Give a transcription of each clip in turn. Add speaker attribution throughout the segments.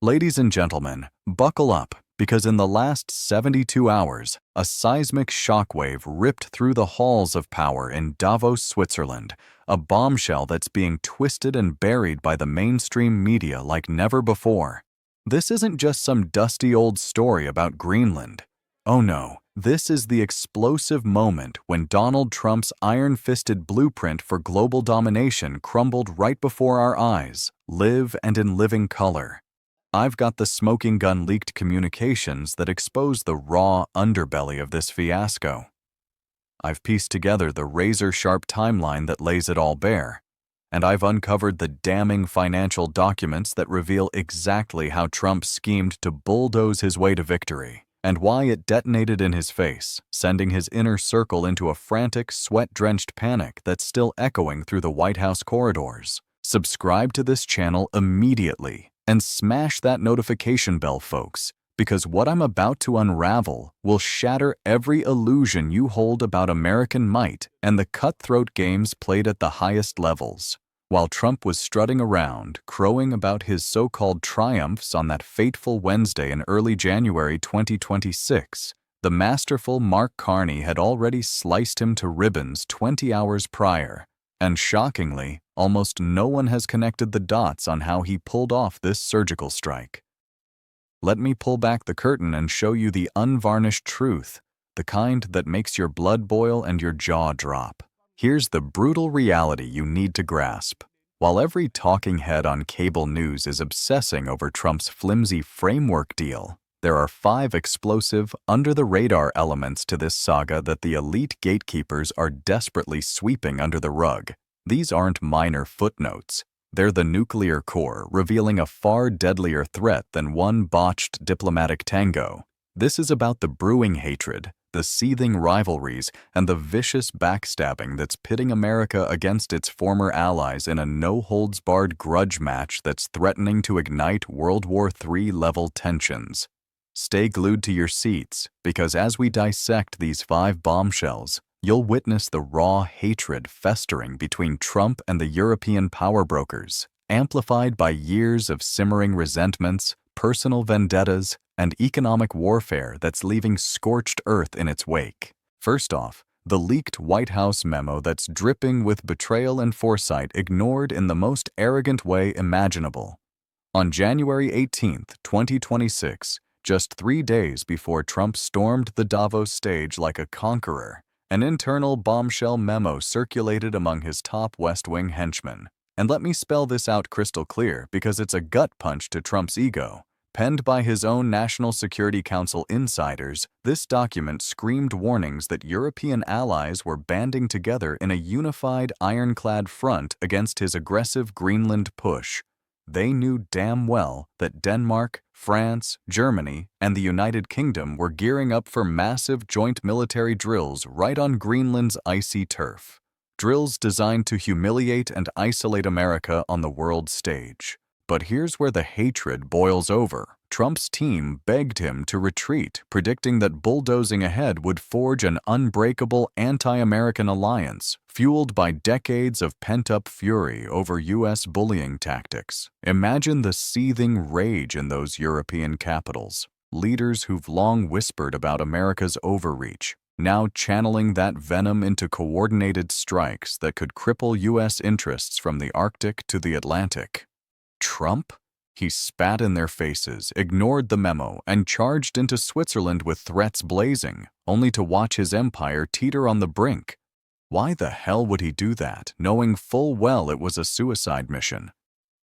Speaker 1: Ladies and gentlemen, buckle up, because in the last 72 hours, a seismic shockwave ripped through the halls of power in Davos, Switzerland, a bombshell that's being twisted and buried by the mainstream media like never before. This isn't just some dusty old story about Greenland. Oh no, this is the explosive moment when Donald Trump's iron-fisted blueprint for global domination crumbled right before our eyes, live and in living color. I've got the smoking gun leaked communications that expose the raw underbelly of this fiasco. I've pieced together the razor-sharp timeline that lays it all bare, and I've uncovered the damning financial documents that reveal exactly how Trump schemed to bulldoze his way to victory, and why it detonated in his face, sending his inner circle into a frantic, sweat-drenched panic that's still echoing through the White House corridors. Subscribe to this channel immediately. And smash that notification bell, folks, because what I'm about to unravel will shatter every illusion you hold about American might and the cutthroat games played at the highest levels. While Trump was strutting around, crowing about his so-called triumphs on that fateful Wednesday in early January 2026, the masterful Mark Carney had already sliced him to ribbons 20 hours prior. And shockingly, almost no one has connected the dots on how he pulled off this surgical strike. Let me pull back the curtain and show you the unvarnished truth, the kind that makes your blood boil and your jaw drop. Here's the brutal reality you need to grasp. While every talking head on cable news is obsessing over Trump's flimsy framework deal, there are 5 explosive, under-the-radar elements to this saga that the elite gatekeepers are desperately sweeping under the rug. These aren't minor footnotes. They're the nuclear core, revealing a far deadlier threat than one botched diplomatic tango. This is about the brewing hatred, the seething rivalries, and the vicious backstabbing that's pitting America against its former allies in a no-holds-barred grudge match that's threatening to ignite World War III-level tensions. Stay glued to your seats, because as we dissect these 5 bombshells, you'll witness the raw hatred festering between Trump and the European power brokers, amplified by years of simmering resentments, personal vendettas, and economic warfare that's leaving scorched earth in its wake. First off, the leaked White House memo that's dripping with betrayal and foresight ignored in the most arrogant way imaginable. On January 18, 2026, just 3 days before Trump stormed the Davos stage like a conqueror, an internal bombshell memo circulated among his top West Wing henchmen. And let me spell this out crystal clear because it's a gut punch to Trump's ego. Penned by his own National Security Council insiders, this document screamed warnings that European allies were banding together in a unified, ironclad front against his aggressive Greenland push. They knew damn well that Denmark, France, Germany, and the United Kingdom were gearing up for massive joint military drills right on Greenland's icy turf. Drills designed to humiliate and isolate America on the world stage. But here's where the hatred boils over. Trump's team begged him to retreat, predicting that bulldozing ahead would forge an unbreakable anti-American alliance, fueled by decades of pent-up fury over U.S. bullying tactics. Imagine the seething rage in those European capitals. Leaders who've long whispered about America's overreach, now channeling that venom into coordinated strikes that could cripple U.S. interests from the Arctic to the Atlantic. Trump? He spat in their faces, ignored the memo, and charged into Switzerland with threats blazing, only to watch his empire teeter on the brink. Why the hell would he do that, knowing full well it was a suicide mission?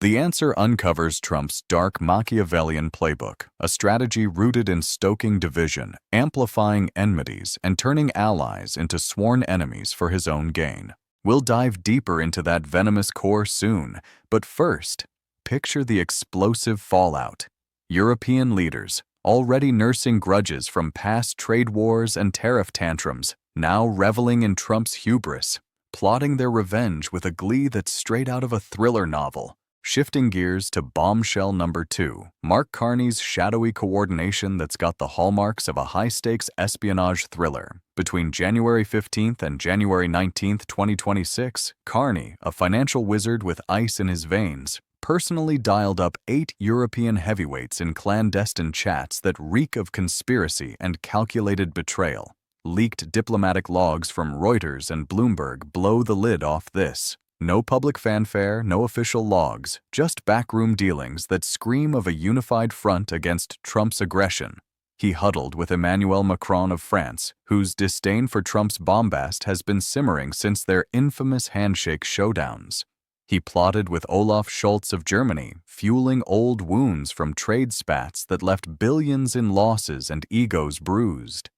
Speaker 1: The answer uncovers Trump's dark Machiavellian playbook, a strategy rooted in stoking division, amplifying enmities, and turning allies into sworn enemies for his own gain. We'll dive deeper into that venomous core soon, but first, picture the explosive fallout. European leaders, already nursing grudges from past trade wars and tariff tantrums, now reveling in Trump's hubris, plotting their revenge with a glee that's straight out of a thriller novel. Shifting gears to bombshell number 2, Mark Carney's shadowy coordination that's got the hallmarks of a high-stakes espionage thriller. Between January 15th and January 19th, 2026, Carney, a financial wizard with ice in his veins, personally dialed up 8 European heavyweights in clandestine chats that reek of conspiracy and calculated betrayal. Leaked diplomatic logs from Reuters and Bloomberg blow the lid off this. No public fanfare, no official logs, just backroom dealings that scream of a unified front against Trump's aggression. He huddled with Emmanuel Macron of France, whose disdain for Trump's bombast has been simmering since their infamous handshake showdowns. He plotted with Olaf Scholz of Germany, fueling old wounds from trade spats that left billions in losses and egos bruised.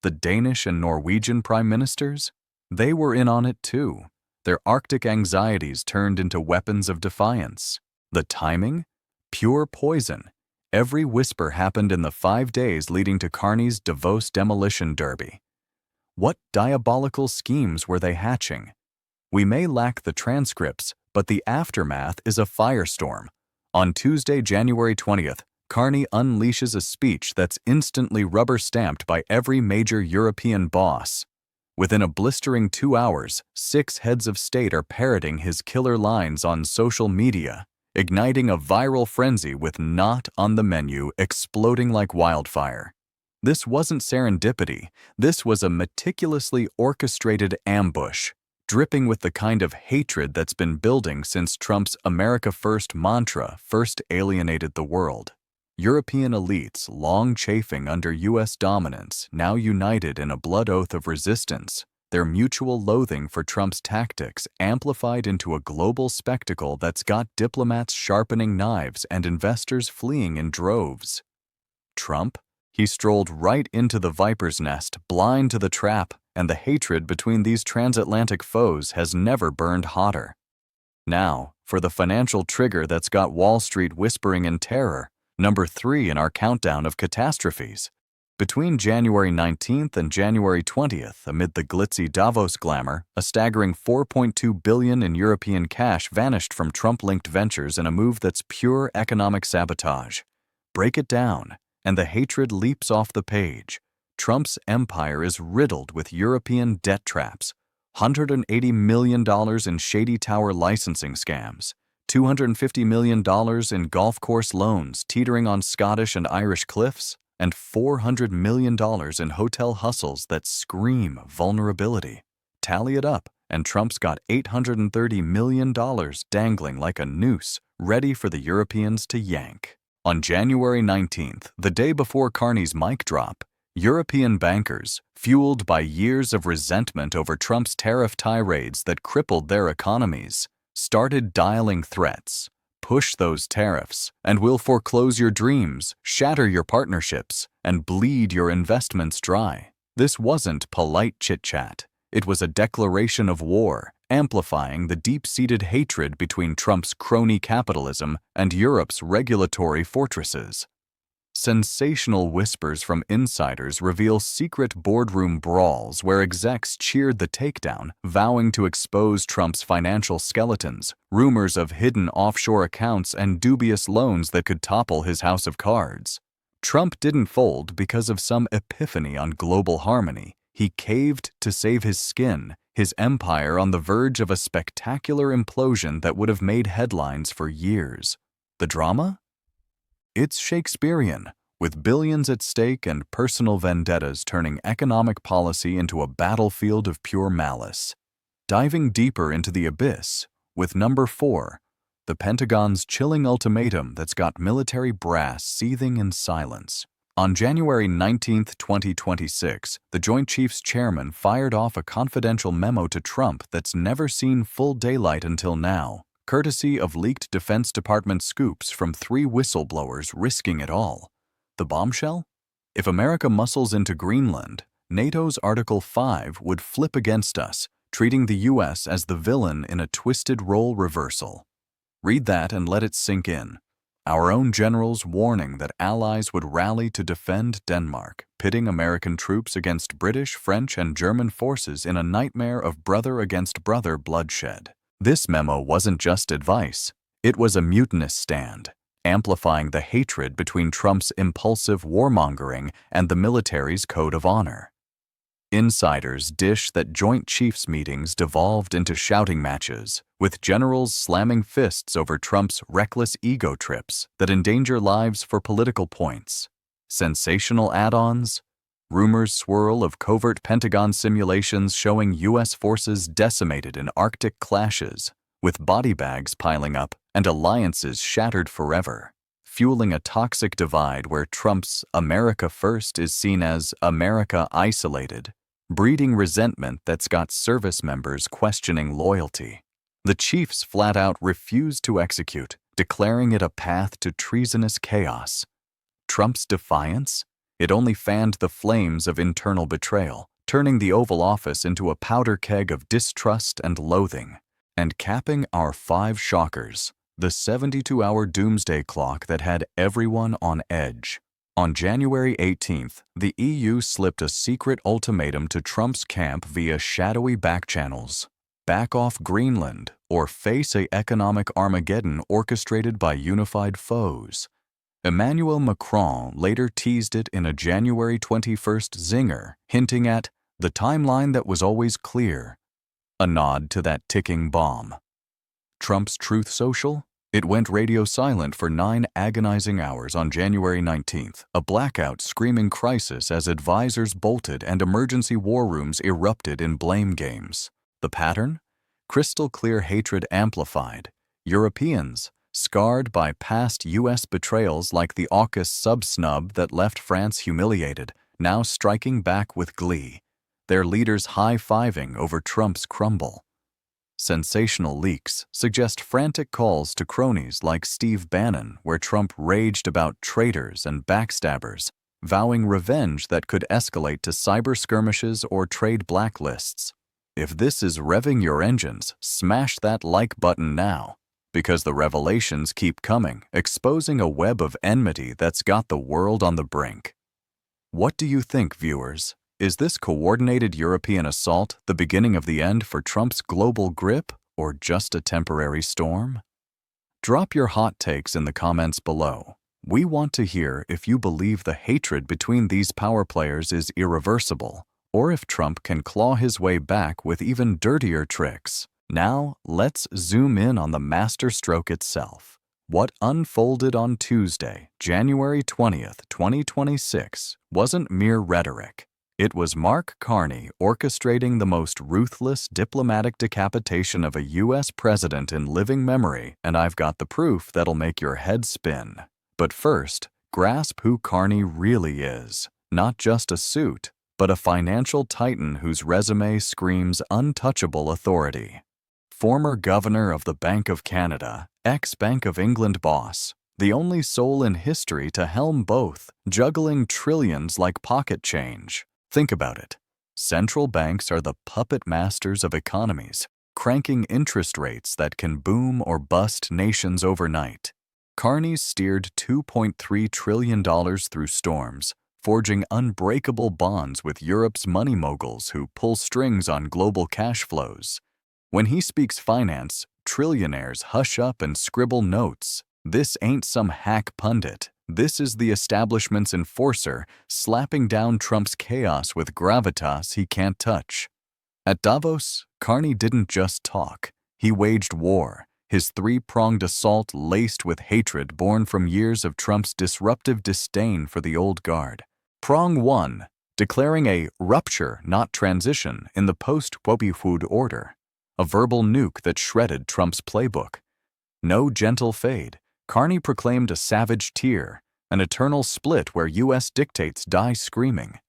Speaker 1: The Danish and Norwegian prime ministers? They were in on it too. Their Arctic anxieties turned into weapons of defiance. The timing? Pure poison. Every whisper happened in the 5 days leading to Carney's Davos demolition derby. What diabolical schemes were they hatching? We may lack the transcripts, but the aftermath is a firestorm. On Tuesday, January 20th, Carney unleashes a speech that's instantly rubber-stamped by every major European boss. Within a blistering 2 hours, 6 heads of state are parroting his killer lines on social media, igniting a viral frenzy with "not on the menu" exploding like wildfire. This wasn't serendipity. This was a meticulously orchestrated ambush, dripping with the kind of hatred that's been building since Trump's America First mantra first alienated the world. European elites, long chafing under U.S. dominance, now united in a blood oath of resistance, their mutual loathing for Trump's tactics amplified into a global spectacle that's got diplomats sharpening knives and investors fleeing in droves. Trump? He strolled right into the viper's nest, blind to the trap, and the hatred between these transatlantic foes has never burned hotter. Now, for the financial trigger that's got Wall Street whispering in terror, number 3 in our countdown of catastrophes. Between January 19th and January 20th, amid the glitzy Davos glamour, a staggering $4.2 billion in European cash vanished from Trump-linked ventures in a move that's pure economic sabotage. Break it down, and the hatred leaps off the page. Trump's empire is riddled with European debt traps, $180 million in shady tower licensing scams, $250 million in golf course loans teetering on Scottish and Irish cliffs, and $400 million in hotel hustles that scream vulnerability. Tally it up, and Trump's got $830 million dangling like a noose, ready for the Europeans to yank. On January 19th, the day before Carney's mic drop, European bankers, fueled by years of resentment over Trump's tariff tirades that crippled their economies, started dialing threats. Push those tariffs, and we'll foreclose your dreams, shatter your partnerships, and bleed your investments dry. This wasn't polite chit-chat. It was a declaration of war, amplifying the deep-seated hatred between Trump's crony capitalism and Europe's regulatory fortresses. Sensational whispers from insiders reveal secret boardroom brawls where execs cheered the takedown, vowing to expose Trump's financial skeletons, rumors of hidden offshore accounts and dubious loans that could topple his house of cards. Trump didn't fold because of some epiphany on global harmony. He caved to save his skin, his empire on the verge of a spectacular implosion that would have made headlines for years. The drama? It's Shakespearean, with billions at stake and personal vendettas turning economic policy into a battlefield of pure malice. Diving deeper into the abyss, with number 4, the Pentagon's chilling ultimatum that's got military brass seething in silence. On January 19, 2026, the Joint Chiefs Chairman fired off a confidential memo to Trump that's never seen full daylight until now, courtesy of leaked Defense Department scoops from 3 whistleblowers risking it all. The bombshell? If America muscles into Greenland, NATO's Article 5 would flip against us, treating the U.S. as the villain in a twisted role reversal. Read that and let it sink in. Our own generals warning that allies would rally to defend Denmark, pitting American troops against British, French, and German forces in a nightmare of brother against brother bloodshed. This memo wasn't just advice. It was a mutinous stand, amplifying the hatred between Trump's impulsive warmongering and the military's code of honor. Insiders dish that Joint Chiefs meetings devolved into shouting matches, with generals slamming fists over Trump's reckless ego trips that endanger lives for political points. Sensational add-ons, rumors swirl of covert Pentagon simulations showing U.S. forces decimated in Arctic clashes, with body bags piling up and alliances shattered forever, fueling a toxic divide where Trump's America First is seen as America Isolated, breeding resentment that's got service members questioning loyalty. The chiefs flat out refuse to execute, declaring it a path to treasonous chaos. Trump's defiance? It only fanned the flames of internal betrayal, turning the Oval Office into a powder keg of distrust and loathing. And capping our 5 shockers, the 72-hour doomsday clock that had everyone on edge. On January 18th, the EU slipped a secret ultimatum to Trump's camp via shadowy backchannels. Back off Greenland or face an economic Armageddon orchestrated by unified foes. Emmanuel Macron later teased it in a January 21st zinger, hinting at the timeline that was always clear, a nod to that ticking bomb. Trump's Truth Social? It went radio silent for 9 agonizing hours on January 19th, a blackout screaming crisis as advisors bolted and emergency war rooms erupted in blame games. The pattern? Crystal clear hatred amplified. Europeans, scarred by past U.S. betrayals like the AUKUS sub-snub that left France humiliated, now striking back with glee, their leaders high-fiving over Trump's crumble. Sensational leaks suggest frantic calls to cronies like Steve Bannon, where Trump raged about traitors and backstabbers, vowing revenge that could escalate to cyber skirmishes or trade blacklists. If this is revving your engines, smash that like button now, because the revelations keep coming, exposing a web of enmity that's got the world on the brink. What do you think, viewers? Is this coordinated European assault the beginning of the end for Trump's global grip, or just a temporary storm? Drop your hot takes in the comments below. We want to hear if you believe the hatred between these power players is irreversible, or if Trump can claw his way back with even dirtier tricks. Now, let's zoom in on the masterstroke itself. What unfolded on Tuesday, January 20th, 2026, wasn't mere rhetoric. It was Mark Carney orchestrating the most ruthless diplomatic decapitation of a U.S. president in living memory, and I've got the proof that'll make your head spin. But first, grasp who Carney really is. Not just a suit, but a financial titan whose resume screams untouchable authority. Former governor of the Bank of Canada, ex-Bank of England boss, the only soul in history to helm both, juggling trillions like pocket change. Think about it. Central banks are the puppet masters of economies, cranking interest rates that can boom or bust nations overnight. Carney steered $2.3 trillion through storms, forging unbreakable bonds with Europe's money moguls who pull strings on global cash flows. When he speaks finance, trillionaires hush up and scribble notes. This ain't some hack pundit. This is the establishment's enforcer, slapping down Trump's chaos with gravitas he can't touch. At Davos, Carney didn't just talk. He waged war, his 3-pronged assault laced with hatred born from years of Trump's disruptive disdain for the old guard. Prong 1, declaring a rupture, not transition, in the post-Wobihud order, a verbal nuke that shredded Trump's playbook. No gentle fade. Carney proclaimed a savage tier, an eternal split where U.S. dictates die screaming.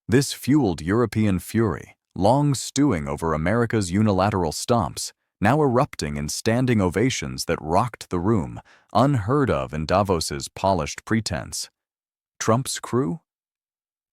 Speaker 1: This fueled European fury, long stewing over America's unilateral stomps, now erupting in standing ovations that rocked the room, unheard of in Davos's polished pretense. Trump's crew?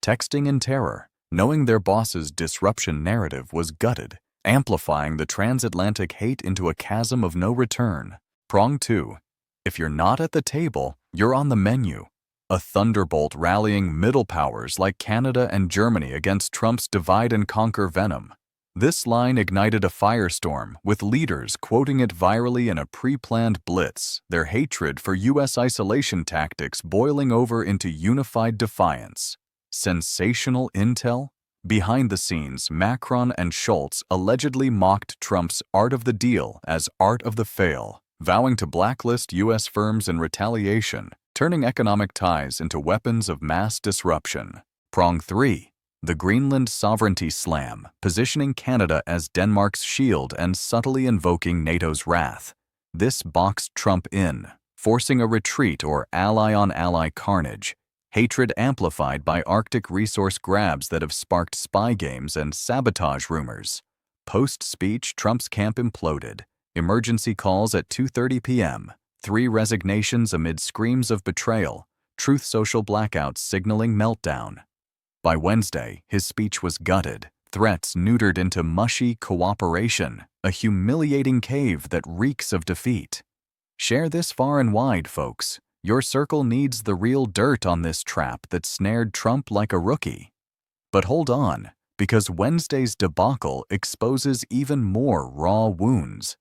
Speaker 1: Texting in terror, knowing their boss's disruption narrative was gutted, amplifying the transatlantic hate into a chasm of no return. Prong 2. If you're not at the table, you're on the menu. A thunderbolt rallying middle powers like Canada and Germany against Trump's divide-and-conquer venom. This line ignited a firestorm, with leaders quoting it virally in a pre-planned blitz, their hatred for U.S. isolation tactics boiling over into unified defiance. Sensational intel? Behind the scenes, Macron and Schultz allegedly mocked Trump's art of the deal as art of the fail, vowing to blacklist U.S. firms in retaliation, turning economic ties into weapons of mass disruption. Prong 3. The Greenland sovereignty slam, positioning Canada as Denmark's shield and subtly invoking NATO's wrath. This boxed Trump in, forcing a retreat or ally-on-ally carnage, hatred amplified by Arctic resource grabs that have sparked spy games and sabotage rumors. Post-speech, Trump's camp imploded. Emergency calls at 2:30 p.m. 3 resignations amid screams of betrayal. Truth Social blackouts signaling meltdown. By Wednesday, his speech was gutted. Threats neutered into mushy cooperation, a humiliating cave that reeks of defeat. Share this far and wide, folks. Your circle needs the real dirt on this trap that snared Trump like a rookie. But hold on, because Wednesday's debacle exposes even more raw wounds.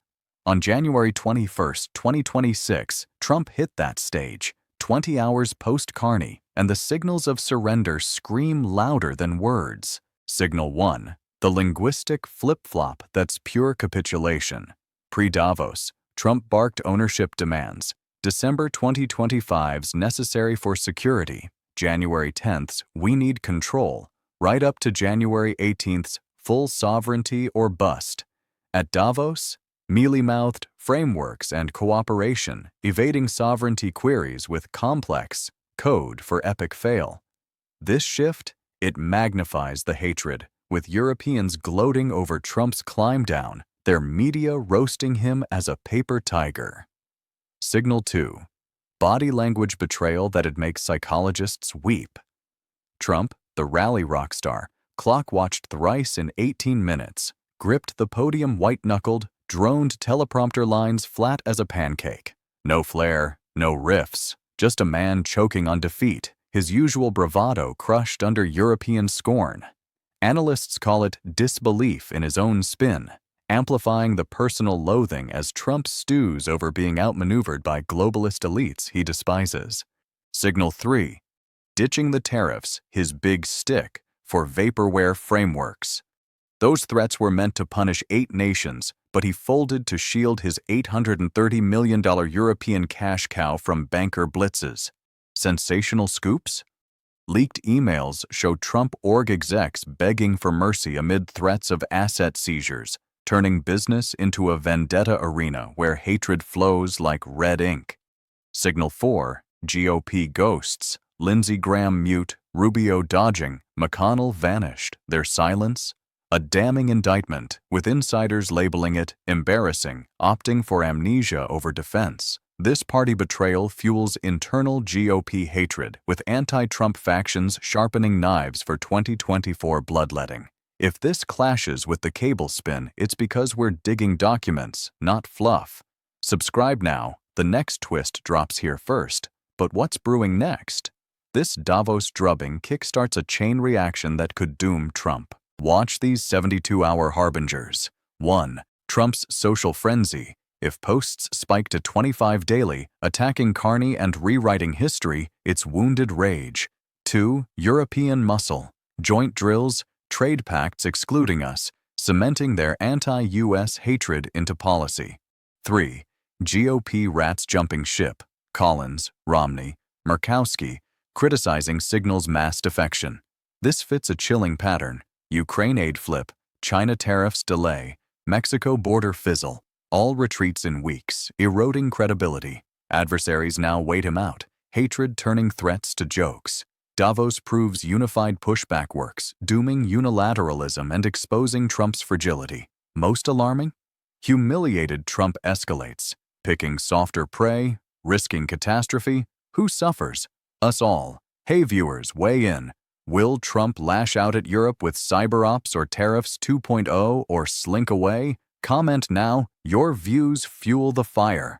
Speaker 1: On January 21, 2026, Trump hit that stage, 20 hours post-Carney, and the signals of surrender scream louder than words. Signal 1. The linguistic flip-flop that's pure capitulation. Pre-Davos, Trump barked ownership demands. December 2025's necessary for security. January 10th's we need control. Right up to January 18th's full sovereignty or bust. At Davos, mealy-mouthed frameworks and cooperation, evading sovereignty queries with complex code for epic fail. This shift, it magnifies the hatred, with Europeans gloating over Trump's climb down, their media roasting him as a paper tiger. Signal 2. Body language betrayal that'd make psychologists weep. Trump, the rally rock star, clock-watched thrice in 18 minutes, gripped the podium white-knuckled, droned teleprompter lines flat as a pancake. No flair, no riffs, just a man choking on defeat, his usual bravado crushed under European scorn. Analysts call it disbelief in his own spin, amplifying the personal loathing as Trump stews over being outmaneuvered by globalist elites he despises. Signal 3. Ditching the tariffs, his big stick, for vaporware frameworks. Those threats were meant to punish 8 nations, but he folded to shield his $830 million European cash cow from banker blitzes. Sensational scoops? Leaked emails show Trump org execs begging for mercy amid threats of asset seizures, turning business into a vendetta arena where hatred flows like red ink. Signal 4. GOP ghosts. Lindsey Graham mute, Rubio dodging, McConnell vanished. Their silence? A damning indictment, with insiders labeling it embarrassing, opting for amnesia over defense. This party betrayal fuels internal GOP hatred, with anti-Trump factions sharpening knives for 2024 bloodletting. If this clashes with the cable spin, it's because we're digging documents, not fluff. Subscribe now. The next twist drops here first. But what's brewing next? This Davos drubbing kickstarts a chain reaction that could doom Trump. Watch these 72-hour harbingers. 1. Trump's social frenzy. If posts spike to 25 daily, attacking Carney and rewriting history, it's wounded rage. 2. European muscle. Joint drills, trade pacts excluding us, cementing their anti-US hatred into policy. 3. GOP rats jumping ship. Collins, Romney, Murkowski, criticizing signals mass defection. This fits a chilling pattern. Ukraine aid flip, China tariffs delay, Mexico border fizzle. All retreats in weeks, eroding credibility. Adversaries now wait him out, hatred turning threats to jokes. Davos proves unified pushback works, dooming unilateralism and exposing Trump's fragility. Most alarming? Humiliated Trump escalates, picking softer prey, risking catastrophe. Who suffers? Us all. Hey viewers, weigh in. Will Trump lash out at Europe with cyber ops or tariffs 2.0 or slink away? Comment now. Your views fuel the fire.